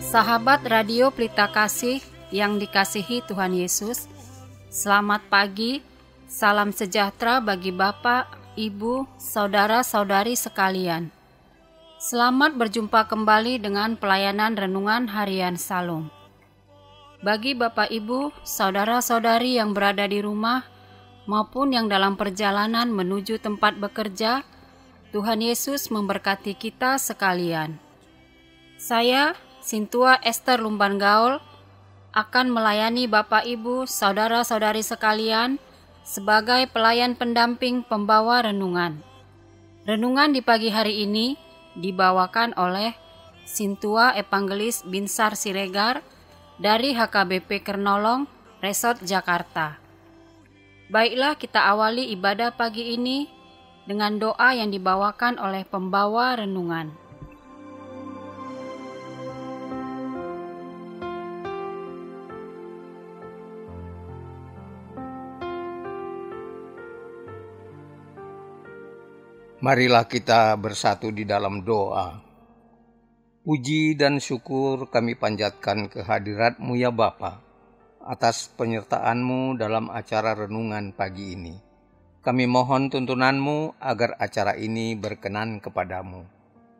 Sahabat Radio Pelita Kasih yang dikasihi Tuhan Yesus, selamat pagi, salam sejahtera bagi Bapak, Ibu, saudara-saudari sekalian. Selamat berjumpa kembali dengan pelayanan Renungan Harian Salum. Bagi Bapak, Ibu, saudara-saudari yang berada di rumah maupun yang dalam perjalanan menuju tempat bekerja, Tuhan Yesus memberkati kita sekalian. Saya, Sintua Esther Lumban Gaul, akan melayani Bapak Ibu, saudara-saudari sekalian sebagai pelayan pendamping pembawa renungan. Renungan di pagi hari ini dibawakan oleh Sintua Evangelis Binsar Siregar dari HKBP Kernolong, Resort Jakarta. Baiklah, kita awali ibadah pagi ini dengan doa yang dibawakan oleh pembawa renungan. Marilah kita bersatu di dalam doa. Puji dan syukur kami panjatkan kehadirat-Mu ya Bapa, atas penyertaan-Mu dalam acara renungan pagi ini. Kami mohon tuntunan-Mu agar acara ini berkenan kepadamu.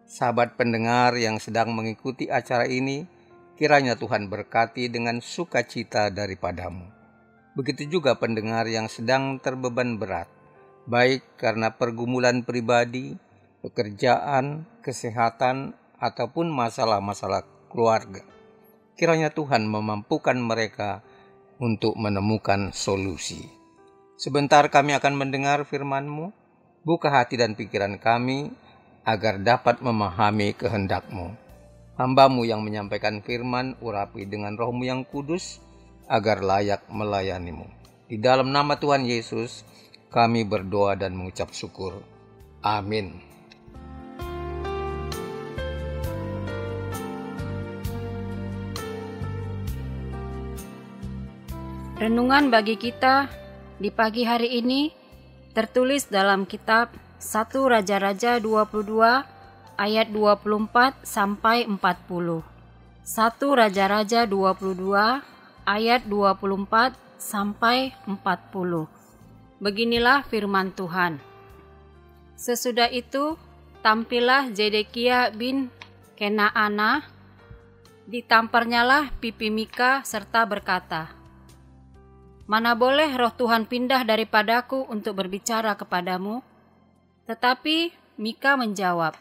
Sahabat pendengar yang sedang mengikuti acara ini, kiranya Tuhan berkati dengan sukacita daripadamu. Begitu juga pendengar yang sedang terbeban berat, baik karena pergumulan pribadi, pekerjaan, kesehatan, ataupun masalah-masalah keluarga. Kiranya Tuhan memampukan mereka untuk menemukan solusi. Sebentar kami akan mendengar firman-Mu. Buka hati dan pikiran kami agar dapat memahami kehendak-Mu. Hamba-Mu yang menyampaikan firman, urapi dengan Roh-Mu yang kudus agar layak melayani-Mu. Di dalam nama Tuhan Yesus, kami berdoa dan mengucap syukur. Amin. Renungan bagi kita di pagi hari ini tertulis dalam kitab 1 Raja-Raja 22 ayat 24 sampai 40. 1 Raja-Raja 22 ayat 24 sampai 40. Beginilah firman Tuhan. Sesudah itu, tampillah Zedekia bin Kenaana, ditampernyalah pipi Mika serta berkata, "Mana boleh roh Tuhan pindah daripadaku untuk berbicara kepadamu?" Tetapi Mika menjawab,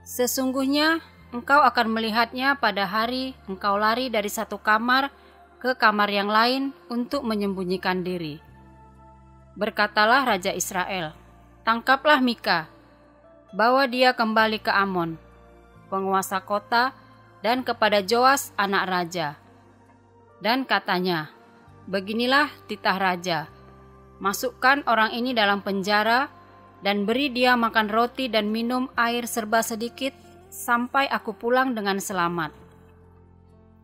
"Sesungguhnya engkau akan melihatnya pada hari engkau lari dari satu kamar ke kamar yang lain untuk menyembunyikan diri." Berkatalah Raja Israel, "Tangkaplah Mika, bawa dia kembali ke Amon, penguasa kota, dan kepada Joas anak raja. Dan katanya, beginilah titah raja, masukkan orang ini dalam penjara, dan beri dia makan roti dan minum air serba sedikit, sampai aku pulang dengan selamat."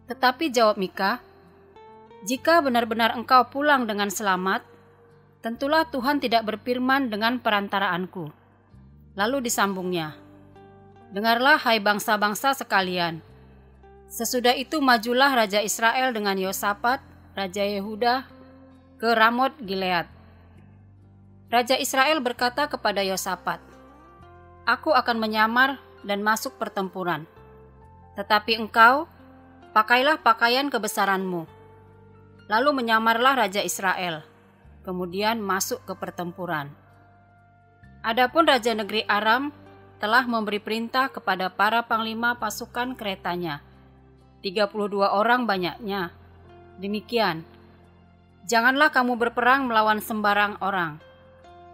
Tetapi jawab Mika, "Jika benar-benar engkau pulang dengan selamat, tentulah Tuhan tidak berfirman dengan perantaraanku." Lalu disambungnya, "Dengarlah hai bangsa-bangsa sekalian." Sesudah itu majulah Raja Israel dengan Yosafat, Raja Yehuda, ke Ramot Gilead. Raja Israel berkata kepada Yosafat, "Aku akan menyamar dan masuk pertempuran. Tetapi engkau, pakailah pakaian kebesaranmu." Lalu menyamarlah Raja Israel, kemudian masuk ke pertempuran. Adapun Raja negeri Aram telah memberi perintah kepada para panglima pasukan keretanya, 32 orang banyaknya. Demikian, "Janganlah kamu berperang melawan sembarang orang,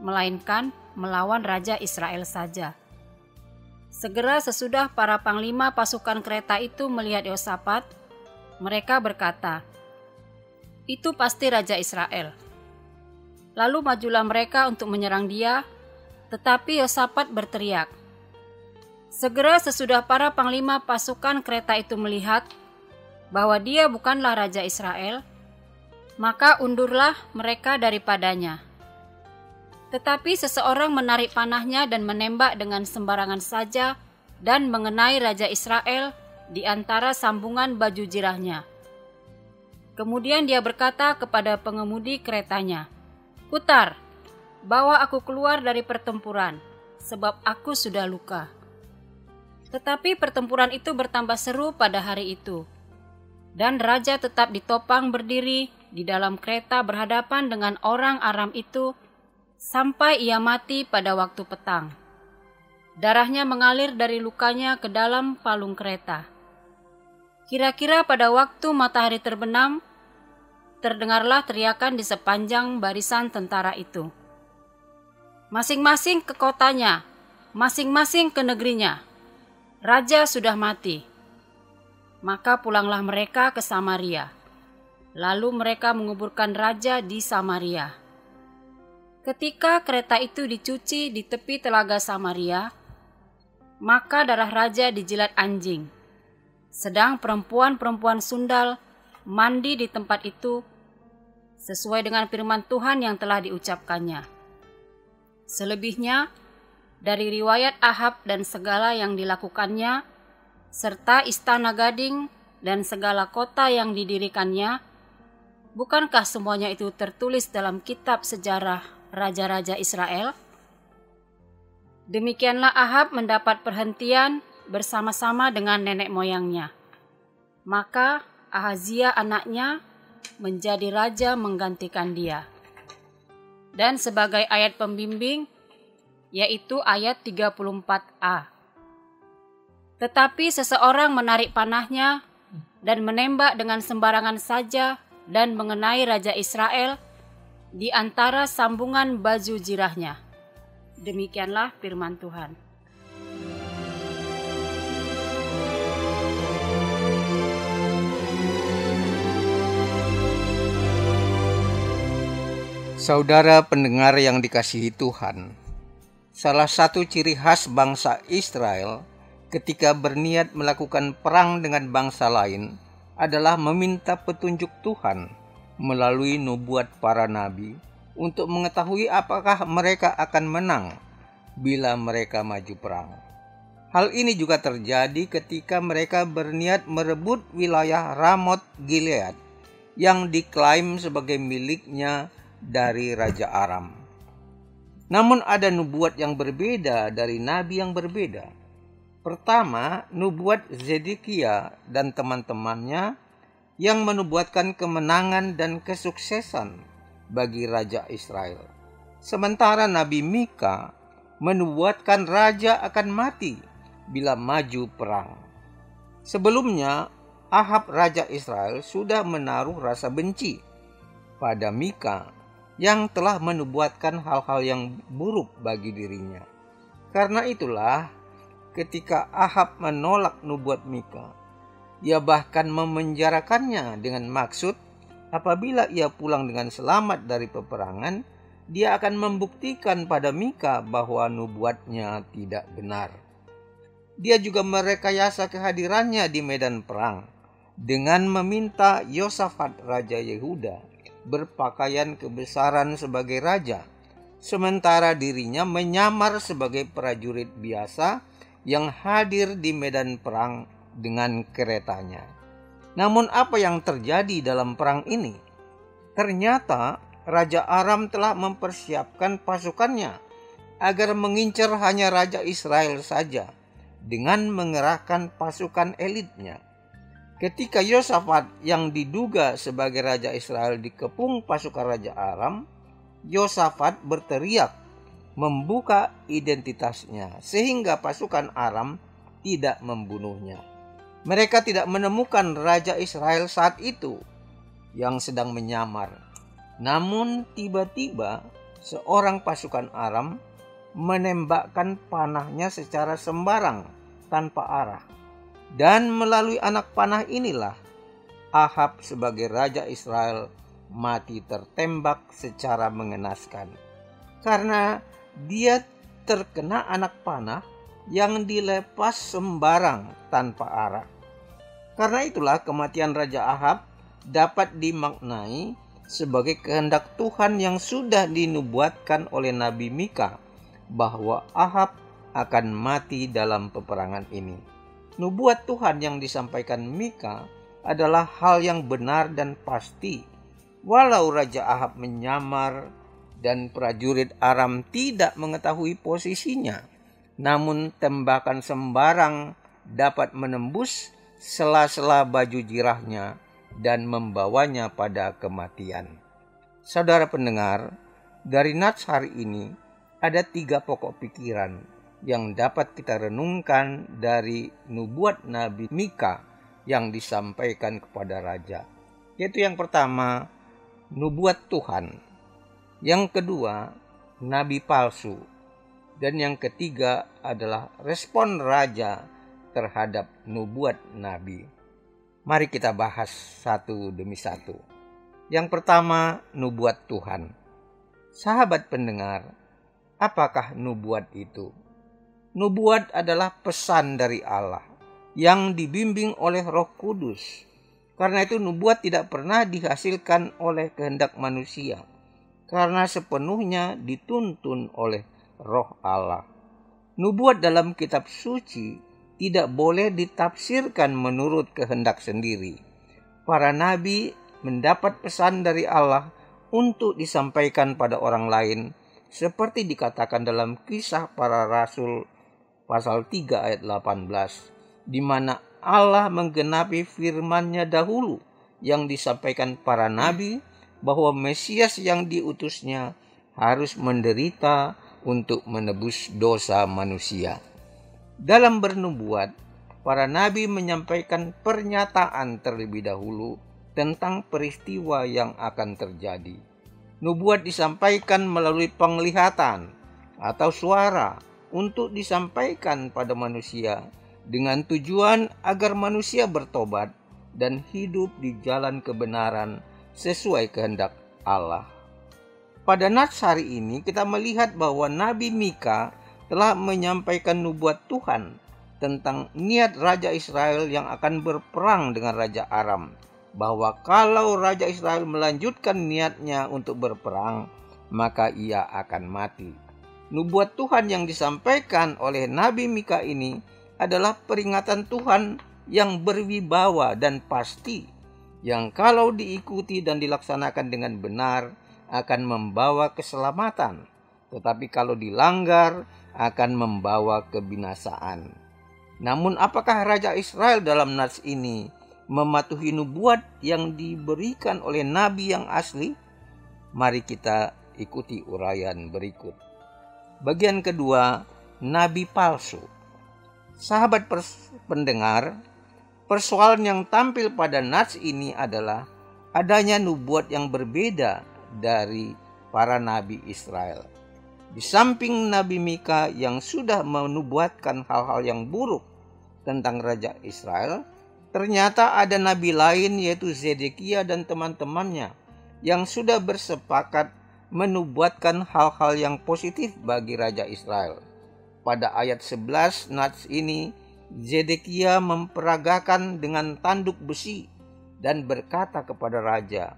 melainkan melawan Raja Israel saja." Segera sesudah para panglima pasukan kereta itu melihat Yosafat, mereka berkata, "Itu pasti Raja Israel." Lalu majulah mereka untuk menyerang dia, tetapi Yosafat berteriak. Segera sesudah para panglima pasukan kereta itu melihat bahwa dia bukanlah Raja Israel, maka undurlah mereka daripadanya. Tetapi seseorang menarik panahnya dan menembak dengan sembarangan saja dan mengenai Raja Israel di antara sambungan baju jirahnya. Kemudian dia berkata kepada pengemudi keretanya, "Putar, bawa aku keluar dari pertempuran, sebab aku sudah luka." Tetapi pertempuran itu bertambah seru pada hari itu, dan raja tetap ditopang berdiri di dalam kereta berhadapan dengan orang Aram itu sampai ia mati pada waktu petang. Darahnya mengalir dari lukanya ke dalam palung kereta. Kira-kira pada waktu matahari terbenam, terdengarlah teriakan di sepanjang barisan tentara itu, "Masing-masing ke kotanya, masing-masing ke negerinya. Raja sudah mati." Maka pulanglah mereka ke Samaria. Lalu mereka menguburkan raja di Samaria. Ketika kereta itu dicuci di tepi telaga Samaria, maka darah raja dijilat anjing. Sedang perempuan-perempuan sundal mandi di tempat itu sesuai dengan firman Tuhan yang telah diucapkannya. Selebihnya, dari riwayat Ahab dan segala yang dilakukannya, serta istana gading dan segala kota yang didirikannya, bukankah semuanya itu tertulis dalam kitab sejarah raja-raja Israel? Demikianlah Ahab mendapat perhentian bersama-sama dengan nenek moyangnya. Maka Ahazia anaknya menjadi raja menggantikan dia. Dan sebagai ayat pembimbing, yaitu ayat 34a. Tetapi seseorang menarik panahnya dan menembak dengan sembarangan saja dan mengenai raja Israel di antara sambungan baju jirahnya. Demikianlah firman Tuhan. Saudara pendengar yang dikasihi Tuhan, salah satu ciri khas bangsa Israel ketika berniat melakukan perang dengan bangsa lain adalah meminta petunjuk Tuhan melalui nubuat para nabi untuk mengetahui apakah mereka akan menang bila mereka maju perang. Hal ini juga terjadi ketika mereka berniat merebut wilayah Ramot Gilead yang diklaim sebagai miliknya dari Raja Aram. Namun ada nubuat yang berbeda dari nabi yang berbeda. Pertama, nubuat Zedekia dan teman-temannya yang menubuatkan kemenangan dan kesuksesan bagi Raja Israel. Sementara Nabi Mika menubuatkan raja akan mati bila maju perang. Sebelumnya, Ahab Raja Israel sudah menaruh rasa benci pada Mika yang telah menubuatkan hal-hal yang buruk bagi dirinya. Karena itulah, ketika Ahab menolak nubuat Mika, ia bahkan memenjarakannya dengan maksud apabila ia pulang dengan selamat dari peperangan, dia akan membuktikan pada Mika bahwa nubuatnya tidak benar. Dia juga merekayasa kehadirannya di medan perang dengan meminta Yosafat Raja Yehuda berpakaian kebesaran sebagai raja, sementara dirinya menyamar sebagai prajurit biasa yang hadir di medan perang dengan keretanya. Namun apa yang terjadi dalam perang ini? Ternyata Raja Aram telah mempersiapkan pasukannya agar mengincar hanya Raja Israel saja dengan mengerahkan pasukan elitnya. Ketika Yosafat yang diduga sebagai Raja Israel dikepung pasukan Raja Aram, Yosafat berteriak membuka identitasnya sehingga pasukan Aram tidak membunuhnya. Mereka tidak menemukan Raja Israel saat itu yang sedang menyamar. Namun tiba-tiba seorang pasukan Aram menembakkan panahnya secara sembarang tanpa arah. Dan melalui anak panah inilah Ahab sebagai Raja Israel mati tertembak secara mengenaskan. Karena dia terkena anak panah yang dilepas sembarang tanpa arah. Karena itulah kematian Raja Ahab dapat dimaknai sebagai kehendak Tuhan yang sudah dinubuatkan oleh Nabi Mika bahwa Ahab akan mati dalam peperangan ini. Nubuat Tuhan yang disampaikan Mika adalah hal yang benar dan pasti. Walau Raja Ahab menyamar dan prajurit Aram tidak mengetahui posisinya, namun tembakan sembarang dapat menembus sela-sela baju jirahnya dan membawanya pada kematian. Saudara pendengar, dari nats hari ini ada 3 pokok pikiran yang dapat kita renungkan dari nubuat Nabi Mika yang disampaikan kepada raja. Yaitu yang pertama, nubuat Tuhan. Yang kedua, nabi palsu. Dan yang ketiga adalah respon raja terhadap nubuat nabi. Mari kita bahas satu demi satu. Yang pertama, nubuat Tuhan. Sahabat pendengar, apakah nubuat itu? Nubuat adalah pesan dari Allah yang dibimbing oleh Roh Kudus. Karena itu nubuat tidak pernah dihasilkan oleh kehendak manusia, karena sepenuhnya dituntun oleh Roh Allah. Nubuat dalam kitab suci tidak boleh ditafsirkan menurut kehendak sendiri. Para nabi mendapat pesan dari Allah untuk disampaikan pada orang lain, seperti dikatakan dalam Kisah Para Rasul pasal 3 ayat 18, di mana Allah menggenapi firman-Nya dahulu yang disampaikan para nabi bahwa Mesias yang diutusnya harus menderita untuk menebus dosa manusia. Dalam bernubuat, para nabi menyampaikan pernyataan terlebih dahulu tentang peristiwa yang akan terjadi. Nubuat disampaikan melalui penglihatan atau suara untuk disampaikan pada manusia dengan tujuan agar manusia bertobat dan hidup di jalan kebenaran sesuai kehendak Allah. Pada nats hari ini kita melihat bahwa Nabi Mika telah menyampaikan nubuat Tuhan tentang niat Raja Israel yang akan berperang dengan Raja Aram, bahwa kalau Raja Israel melanjutkan niatnya untuk berperang, maka ia akan mati. Nubuat Tuhan yang disampaikan oleh Nabi Mika ini adalah peringatan Tuhan yang berwibawa dan pasti, yang kalau diikuti dan dilaksanakan dengan benar akan membawa keselamatan, tetapi kalau dilanggar akan membawa kebinasaan. Namun apakah Raja Israel dalam nats ini mematuhi nubuat yang diberikan oleh nabi yang asli? Mari kita ikuti uraian berikut. Bagian kedua, nabi palsu. Sahabat pendengar, persoalan yang tampil pada nats ini adalah adanya nubuat yang berbeda dari para nabi Israel. Di samping Nabi Mika yang sudah menubuatkan hal-hal yang buruk tentang Raja Israel, ternyata ada nabi lain yaitu Zedekia dan teman-temannya yang sudah bersepakat menubuatkan hal-hal yang positif bagi Raja Israel. Pada ayat 11 nats ini, Zedekia memperagakan dengan tanduk besi dan berkata kepada raja,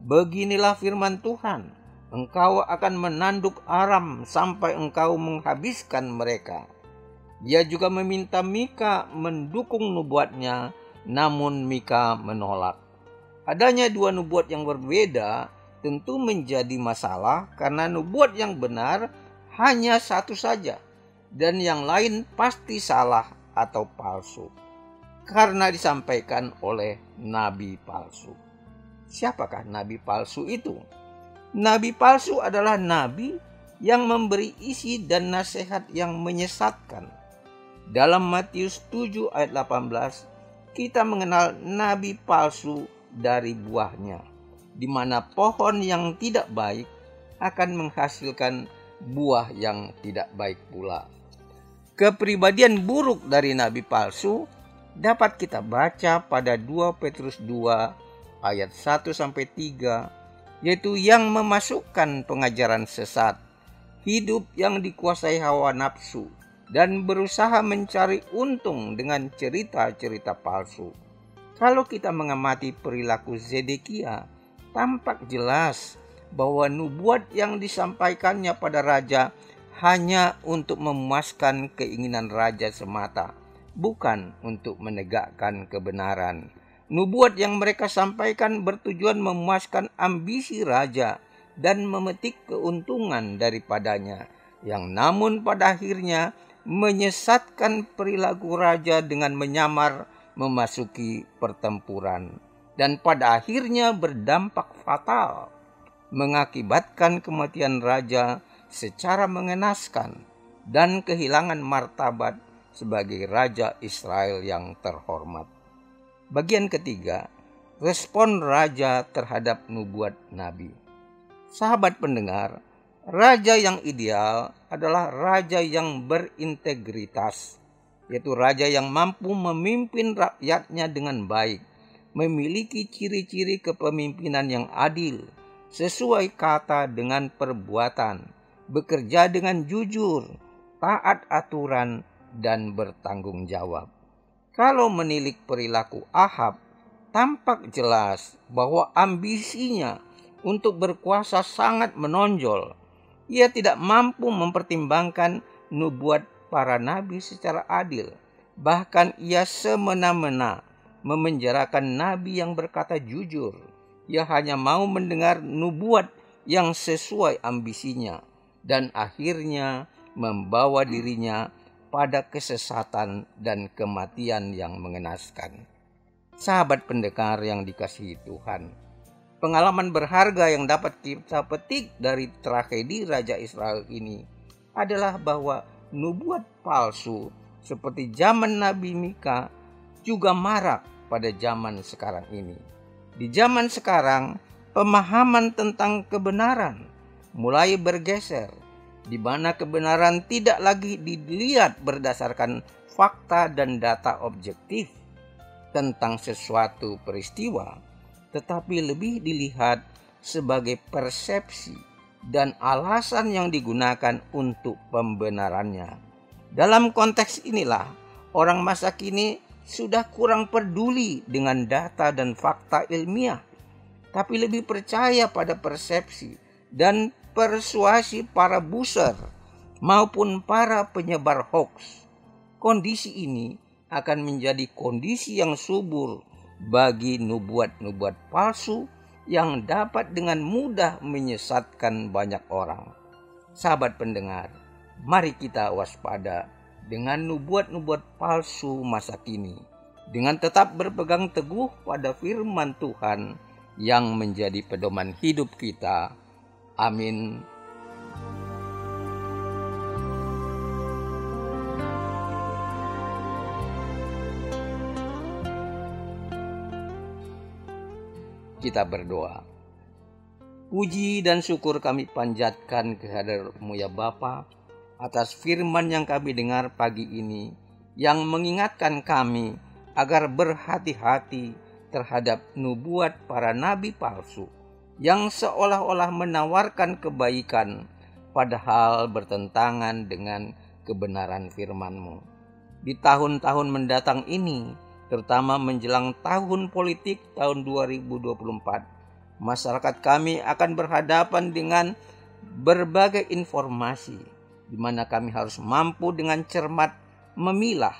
"Beginilah firman Tuhan, engkau akan menanduk Aram sampai engkau menghabiskan mereka." Dia juga meminta Mika mendukung nubuatnya, namun Mika menolak. Adanya 2 nubuat yang berbeda tentu menjadi masalah karena nubuat yang benar hanya satu saja, dan yang lain pasti salah atau palsu karena disampaikan oleh nabi palsu. Siapakah nabi palsu itu? Nabi palsu adalah nabi yang memberi isi dan nasihat yang menyesatkan. Dalam Matius 7 ayat 18, kita mengenal nabi palsu dari buahnya, di mana pohon yang tidak baik akan menghasilkan buah yang tidak baik pula. Kepribadian buruk dari nabi palsu dapat kita baca pada 2 Petrus 2 ayat 1-3, yaitu yang memasukkan pengajaran sesat, hidup yang dikuasai hawa nafsu, dan berusaha mencari untung dengan cerita-cerita palsu. Kalau kita mengamati perilaku Zedekia, tampak jelas bahwa nubuat yang disampaikannya pada raja hanya untuk memuaskan keinginan raja semata, bukan untuk menegakkan kebenaran. Nubuat yang mereka sampaikan bertujuan memuaskan ambisi raja dan memetik keuntungan daripadanya, yang namun pada akhirnya menyesatkan perilaku raja dengan menyamar memasuki pertempuran, dan pada akhirnya berdampak fatal, mengakibatkan kematian raja secara mengenaskan dan kehilangan martabat sebagai raja Israel yang terhormat. Bagian ketiga, respon raja terhadap nubuat nabi. Sahabat pendengar, raja yang ideal adalah raja yang berintegritas, yaitu raja yang mampu memimpin rakyatnya dengan baik, memiliki ciri-ciri kepemimpinan yang adil, sesuai kata dengan perbuatan, bekerja dengan jujur, taat aturan, dan bertanggung jawab. Kalau menilik perilaku Ahab, tampak jelas bahwa ambisinya untuk berkuasa sangat menonjol. Ia tidak mampu mempertimbangkan nubuat para nabi secara adil. Bahkan ia semena-mena memenjarakan nabi yang berkata jujur. Ia hanya mau mendengar nubuat yang sesuai ambisinya, dan akhirnya membawa dirinya pada kesesatan dan kematian yang mengenaskan. Sahabat pendengar yang dikasihi Tuhan, pengalaman berharga yang dapat kita petik dari tragedi Raja Israel ini adalah bahwa nubuat palsu seperti zaman Nabi Mika juga marak pada zaman sekarang ini. Di zaman sekarang, pemahaman tentang kebenaran mulai bergeser, di mana kebenaran tidak lagi dilihat berdasarkan fakta dan data objektif tentang sesuatu peristiwa, tetapi lebih dilihat sebagai persepsi dan alasan yang digunakan untuk pembenarannya. Dalam konteks inilah, orang masa kini sudah kurang peduli dengan data dan fakta ilmiah, tapi lebih percaya pada persepsi dan persuasi para buzzer maupun para penyebar hoax. Kondisi ini akan menjadi kondisi yang subur bagi nubuat-nubuat palsu yang dapat dengan mudah menyesatkan banyak orang. Sahabat pendengar, mari kita waspada dengan nubuat-nubuat palsu masa kini, dengan tetap berpegang teguh pada firman Tuhan yang menjadi pedoman hidup kita. Amin. Kita berdoa. Puji dan syukur kami panjatkan kehadirat-Mu ya Bapa, atas firman yang kami dengar pagi ini, yang mengingatkan kami agar berhati-hati terhadap nubuat para nabi palsu yang seolah-olah menawarkan kebaikan, padahal bertentangan dengan kebenaran firman-Mu. Di tahun-tahun mendatang ini, terutama menjelang tahun politik tahun 2024, masyarakat kami akan berhadapan dengan berbagai informasi, di mana kami harus mampu dengan cermat memilah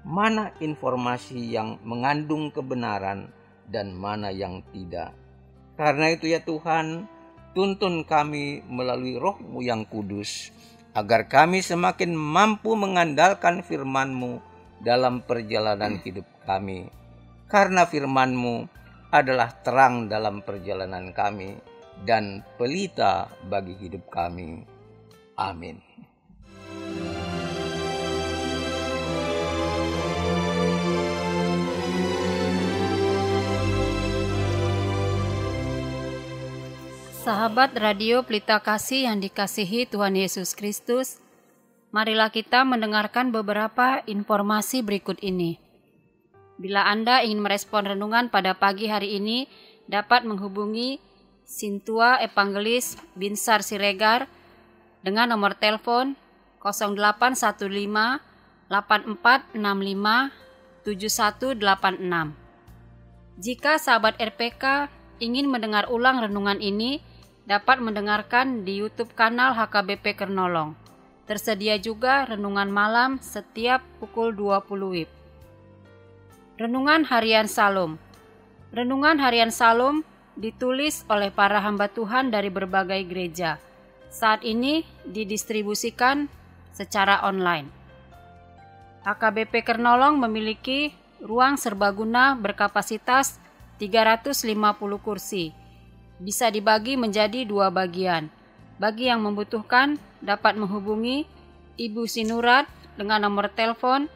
mana informasi yang mengandung kebenaran dan mana yang tidak. Karena itu ya Tuhan, tuntun kami melalui Roh-Mu yang kudus, agar kami semakin mampu mengandalkan firman-Mu dalam perjalanan hidup kami. Karena firman-Mu adalah terang dalam perjalanan kami dan pelita bagi hidup kami. Amin. Sahabat Radio Pelita Kasih yang dikasihi Tuhan Yesus Kristus, marilah kita mendengarkan beberapa informasi berikut ini. Bila Anda ingin merespon renungan pada pagi hari ini, dapat menghubungi Sintua Evangelis Binsar Siregar dengan nomor telepon 0815 8465 7186. Jika sahabat RPK ingin mendengar ulang renungan ini, dapat mendengarkan di YouTube kanal HKBP Kernolong. Tersedia juga renungan malam setiap pukul 20 WIB. Renungan Harian Salum. Renungan Harian Salum ditulis oleh para hamba Tuhan dari berbagai gereja. Saat ini didistribusikan secara online. HKBP Kernolong memiliki ruang serbaguna berkapasitas 350 kursi. Bisa dibagi menjadi 2 bagian. Bagi yang membutuhkan dapat menghubungi Ibu Sinurat dengan nomor telepon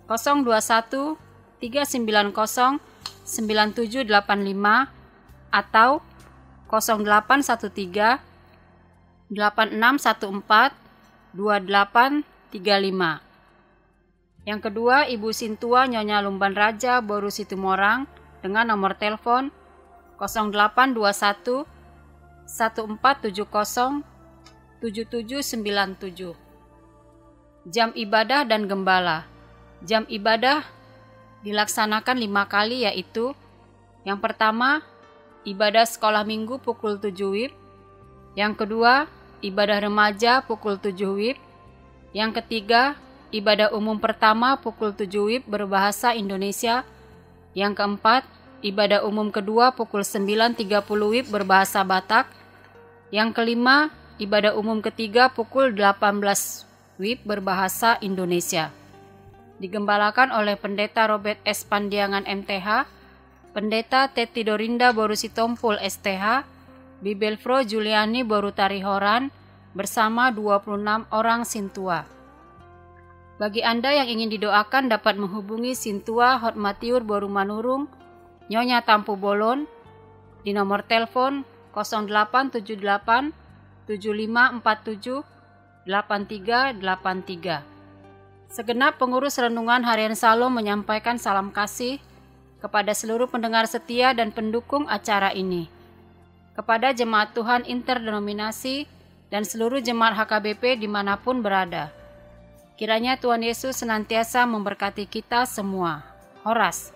021 390 9785 atau 0813 8614 2835. Yang kedua, Ibu Sintua Nyonya Lumban Raja Boru Situmorang dengan nomor telepon 0821 1470 7797. Jam ibadah dan gembala. Jam ibadah dilaksanakan 5 kali, yaitu yang pertama, ibadah sekolah minggu pukul 7 WIB. Yang kedua, ibadah remaja pukul 7 WIB. Yang ketiga, ibadah umum pertama pukul 7 WIB berbahasa Indonesia. Yang keempat, ibadah umum kedua pukul 9.30 WIB berbahasa Batak. Yang kelima, ibadah umum ketiga pukul 18 WIB berbahasa Indonesia. Digembalakan oleh Pendeta Robert S. Pandiangan MTH, Pendeta Teti Dorinda Boru Sitompul STH, Bibelfro Juliani Boru Tarihoran bersama 26 orang Sintua. Bagi Anda yang ingin didoakan dapat menghubungi Sintua Hotmatiur Boru Manurung, Nyonya Tampu Bolon di nomor telepon 0878 7547 8383. Segenap pengurus Renungan Harian Salum menyampaikan salam kasih kepada seluruh pendengar setia dan pendukung acara ini. Kepada jemaat Tuhan interdenominasi dan seluruh jemaat HKBP dimanapun berada. Kiranya Tuhan Yesus senantiasa memberkati kita semua. Horas.